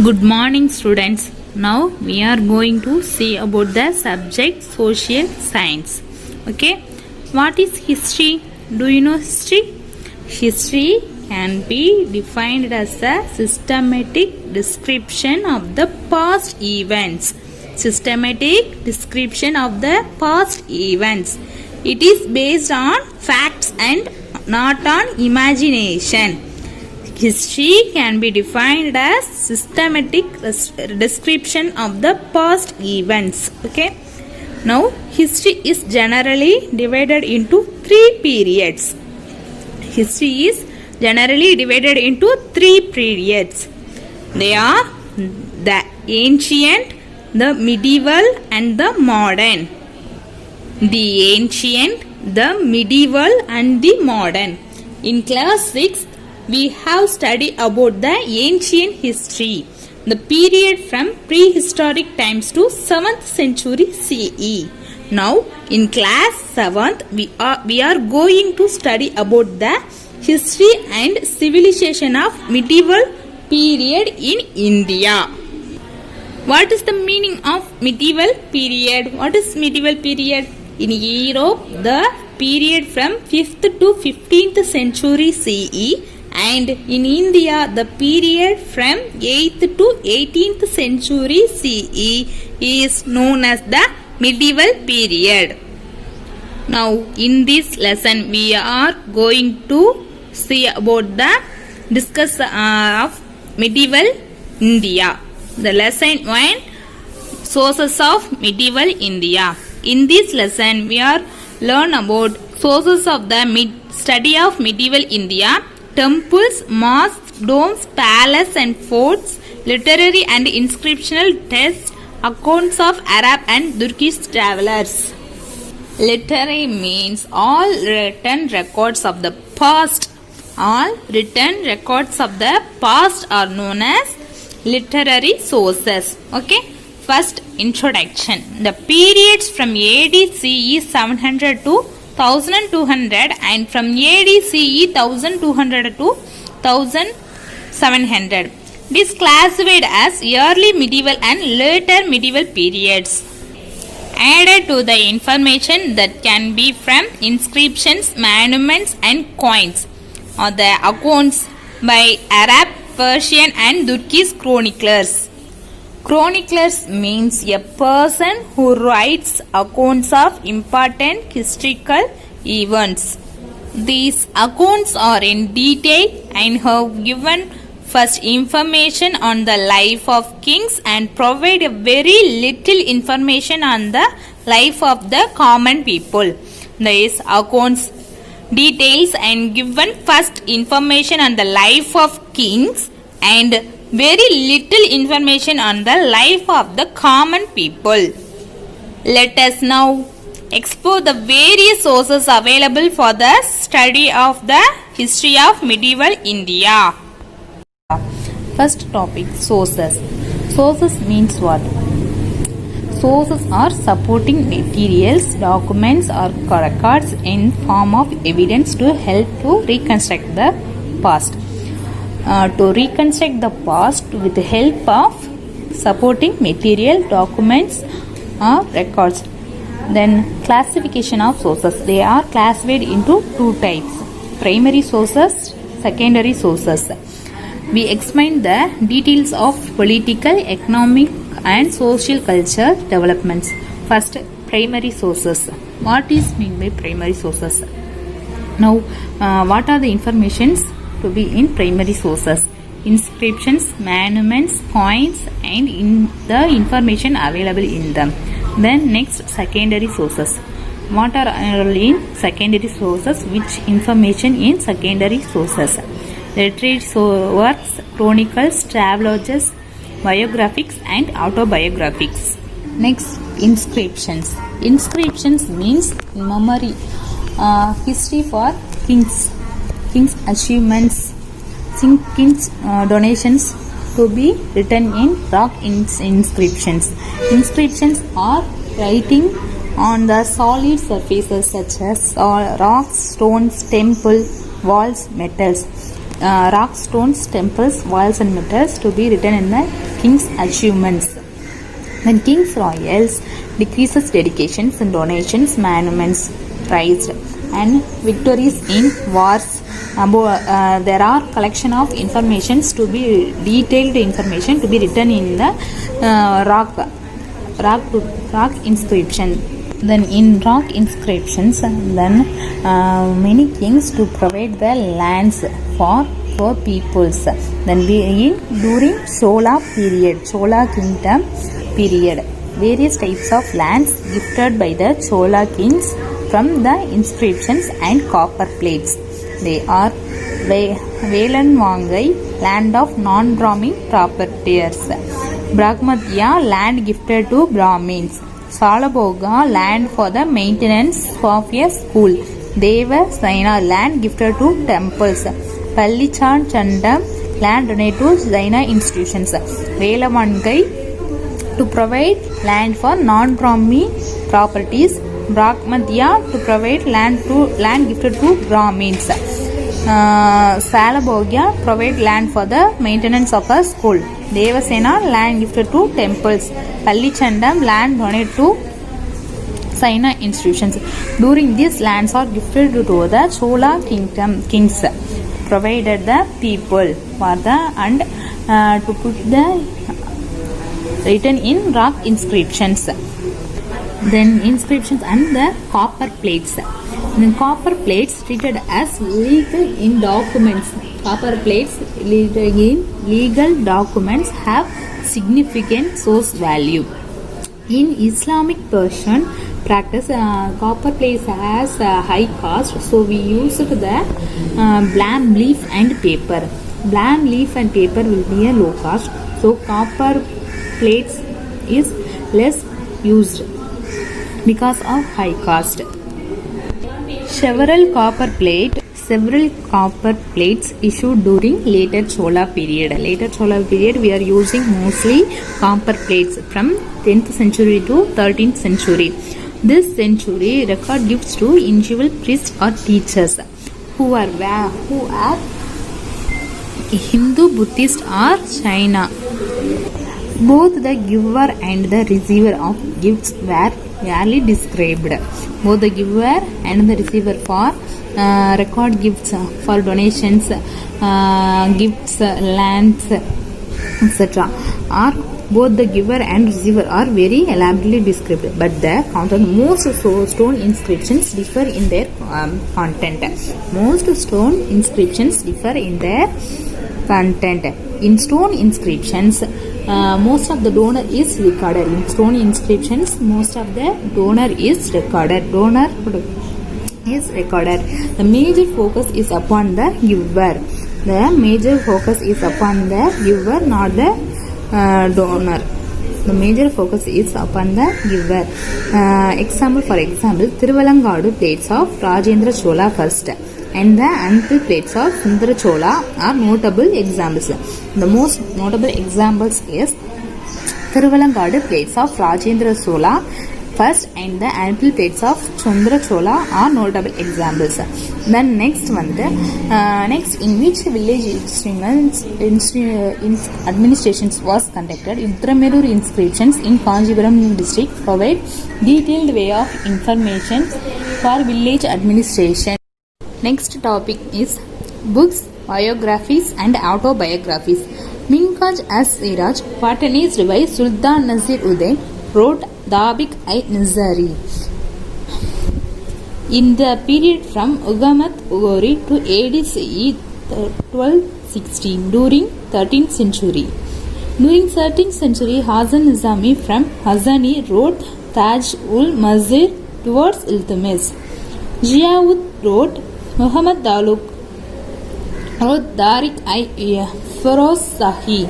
Good morning, students. Now we are going to see about the subject social science. Okay, what is history? Do you know history? History can be defined as a systematic description of the past events. Systematic description of the past events. It is based on facts and not on imagination. History can be defined as systematic description of the past events. Okay. Now, history is generally divided into three periods. History is generally divided into three periods. They are the ancient, the medieval, and the modern. The ancient, the medieval, and the modern. In class 6, we have studied about the ancient history, the period from prehistoric times to 7th century CE. Now, in class 7th, we are going to study about the history and civilization of medieval period in India. What is the meaning of medieval period? What is medieval period? In Europe, the period from 5th to 15th century CE, and in India, the period from 8th to 18th century CE is known as the medieval period. Now, in this lesson, we are going to see about the discuss of medieval India. The lesson 1, sources of medieval India. In this lesson, we are learn about sources of the study of medieval India. Temples, mosques, domes, palaces and forts, literary and inscriptional texts, accounts of Arab and Turkish travelers. Literary means all written records of the past. All written records of the past are known as literary sources. Okay. First, introduction. The periods from AD CE 700 to 1200 and from AD CE 1200 to 1700. It is classified as early medieval and later medieval periods. Added to the information that can be from inscriptions, monuments and coins or the accounts by Arab, Persian and Turkish chroniclers. Chroniclers means a person who writes accounts of important historical events. These accounts are in detail and have given first information on the life of kings and provide a very little information on the life of the common people. These accounts details and given first information on the life of kings and very little information on the life of the common people. Let us now explore the various sources available for the study of the history of medieval India. First topic, sources. Sources means what? Sources are supporting materials, documents or records in form of evidence to help to reconstruct the past. To reconstruct the past with the help of supporting material, documents or records. Then classification of sources. They are classified into two types. Primary sources, secondary sources. We explain the details of political, economic and social culture developments. First, primary sources. What is meant by primary sources? Now, what are the informations to be in primary sources? Inscriptions, monuments, coins and in the information available in them. Then next, secondary sources. What are in secondary sources? Which information in secondary sources? Literary works, chronicles, travelogues, biographics and autobiographics. Next, inscriptions. Inscriptions means memory, history for kings achievements, kings donations to be written in rock inscriptions. Inscriptions are writing on the solid surfaces such as rocks, stones, temple, walls, metals. rock stones, temples, walls and metals to be written in the king's achievements. Then king's royals decreases dedications and donations, monuments raised, and victories in wars. There are collection of informations to be detailed information to be written in the rock inscription. Then in rock inscriptions, then many kings to provide the lands for peoples. Then during Chola kingdom period, various types of lands gifted by the Chola kings from the inscriptions and copper plates. They are Velanvangai, land of non-Brahmin proprietors; Brahmadya, land gifted to Brahmins; Salabhoga, land for the maintenance of a school; Devasena, land gifted to temples; Pallichandam, land donated to Jaina institutions; Velavangai, to provide land for non-Brahmin properties; Brahmadya, to provide land gifted to Brahmins; Salabhoga, provide land for the maintenance of a school; Devasena, land gifted to temples; Pallichandam, land donated to Jaina institutions. During these lands are gifted to the Chola kings, provided the people for the and to put the written in rock inscriptions. Then inscriptions and the copper plates. Then copper plates treated as legal in documents. Copper plates treated in legal documents have significant source value. In Islamic Persian practice, copper plates has a high cost, so we use the blam leaf and paper. Blam leaf and paper will be a low cost, so copper plates is less used because of high cost. Several copper plates issued during later Chola period. Later Chola period, we are using mostly copper plates from 10th century to 13th century. This century record gifts to individual priests or teachers who are Hindu, Buddhist or China. Both the giver and the receiver of gifts were rarely described. Both the giver and the receiver for record gifts, for donations, gifts, lands, etc. are both the giver and receiver are very elaborately described, but the content most stone inscriptions differ in their content. Most stone inscriptions differ in their content. In stone inscriptions, most of the donor is recorded. In stone inscriptions, most of the donor is recorded. The major focus is upon the giver. Not the donor. The major focus is upon the giver. For example, Tiruvalangadu plates of Rajendra Chola first and the ample plates of Sundara Chola are notable examples. The most notable examples is Tiruvalangadu plates of Rajendra Chola first and the ample plates of Sundara Chola are notable examples. Then next in which village administrations was conducted, Uttaramerur inscriptions in Kanjipuram district provide detailed way of information for village administration. Next topic is books, biographies and autobiographies. Minkaj as-Siraj, Patanese by Sultan Nasir Uday, wrote Dabik-i-Nizari. In the period from Ugamat Ugori to AD CE 1216 during 13th century. During 13th century, Hasan Nizami from Hassani wrote Taj-ul-Mazir towards Iltutmish. Ziaud wrote Muhammad Daluk wrote Tariq-i-Firozshahi.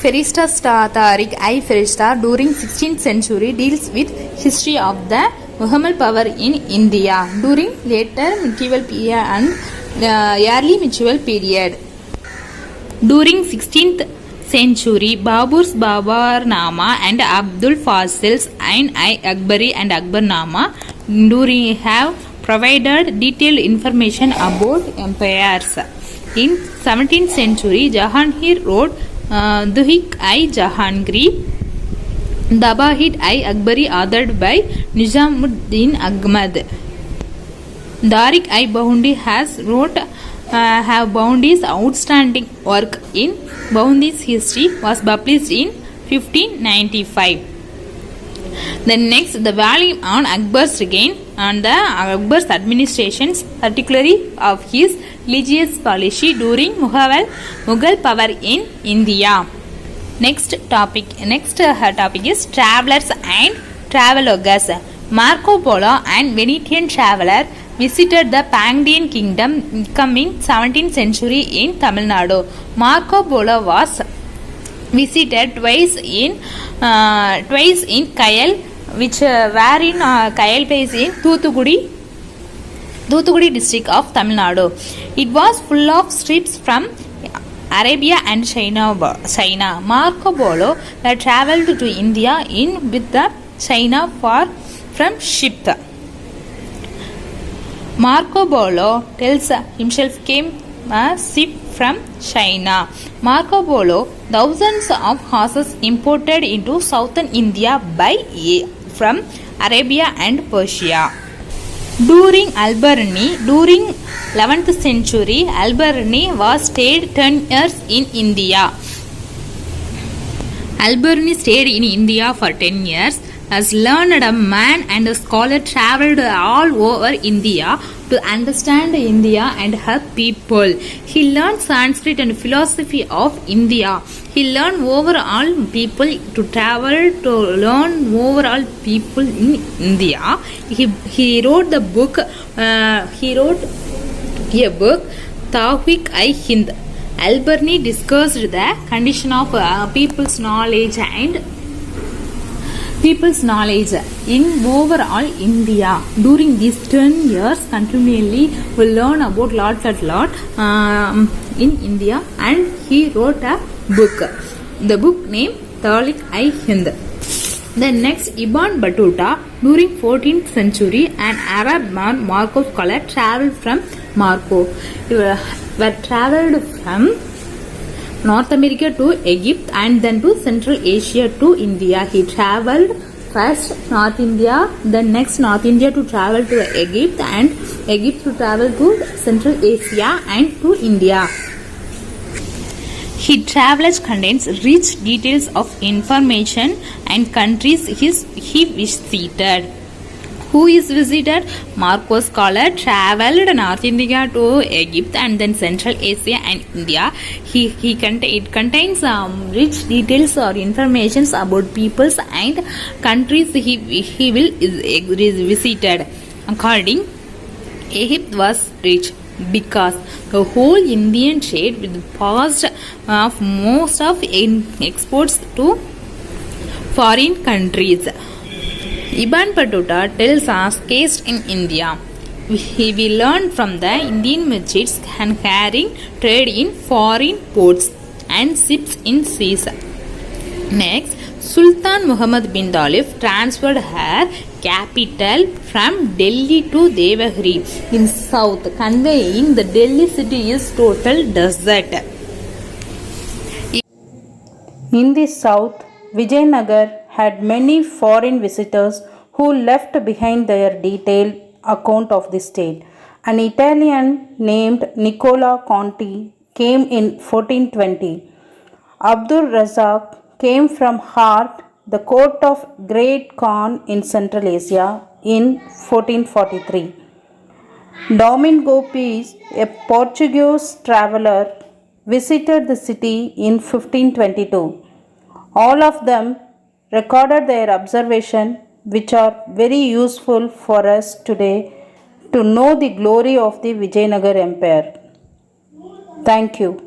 Ferista Tariq-i-Ferista during 16th century deals with history of the Mughal power in India during later medieval period and early medieval period. During 16th century, Babur's Babarnama and Abdul Fasil's Ain-i-Akbari and Akbarnama have provided detailed information about empires. In 17th century, Jahangir wrote Duhik-i-Jahangir, Dabahid-i-Akbari, authored by Nizamuddin Ahmad. Tariq-i-Baundi has wrote have Boundi's outstanding work in Boundi's history was published in 1595. Then next, the volume on Akbar's reign and the Akbar's administrations, particularly of his religious policy during Mughal power in India. Next topic is travelers and travelogues. Marco Polo and Venetian traveler visited the Pandyan kingdom in 17th century in Tamil Nadu. Marco Polo was visited twice in Kayal, which were in Kayal place in Thuthukudi district of Tamil Nadu. It was full of ships from Arabia and China. Marco Polo travelled to India with the China from ship. Marco Polo tells himself came a ship from China. Marco Polo thousands of horses imported into southern India from Arabia and Persia. During 11th century, Alberni was stayed 10 years in India. Alberni stayed in India for 10 years. As learned a man and a scholar travelled all over India to understand India and her people. He learned Sanskrit and philosophy of India. He learned overall people to travel to learn overall people in India. He wrote a book, Tawhik-i-Hind. Alberni discussed the condition of people's knowledge in overall India. During these 10 years, continually we learn about lot in India, and he wrote a book. The book named Tawhik-i-Hind. Then next, Ibn Battuta, during 14th century, an Arab man, Marco scholar, travelled from North America to Egypt and then to Central Asia to India. He travelled first North India, then next North India to travel to Egypt, and Egypt to travel to Central Asia and to India. His travels contains rich details of information and countries he visited. Who is visited? Marco scholar travelled North India to Egypt and then Central Asia and India. It contains rich details or informations about peoples and countries he will visited. According, Egypt was rich because the whole Indian trade with passed of most of exports to foreign countries. Ibn Battuta tells us caste in India. We learn from the Indian merchants carrying trade in foreign ports and ships in seas. Next, Sultan Muhammad bin Dalif transferred her capital from Delhi to Devagiri in south, conveying the Delhi city is total desert. In the south, Vijayanagar had many foreign visitors who left behind their detailed account of the state. An Italian named Nicola Conti came in 1420. Abdul Razak came from Herat, the court of Great Khan in Central Asia, in 1443. Domingo Pires, a Portuguese traveller, visited the city in 1522. All of them recorded their observation, which are very useful for us today to know the glory of the Vijayanagar Empire. Thank you.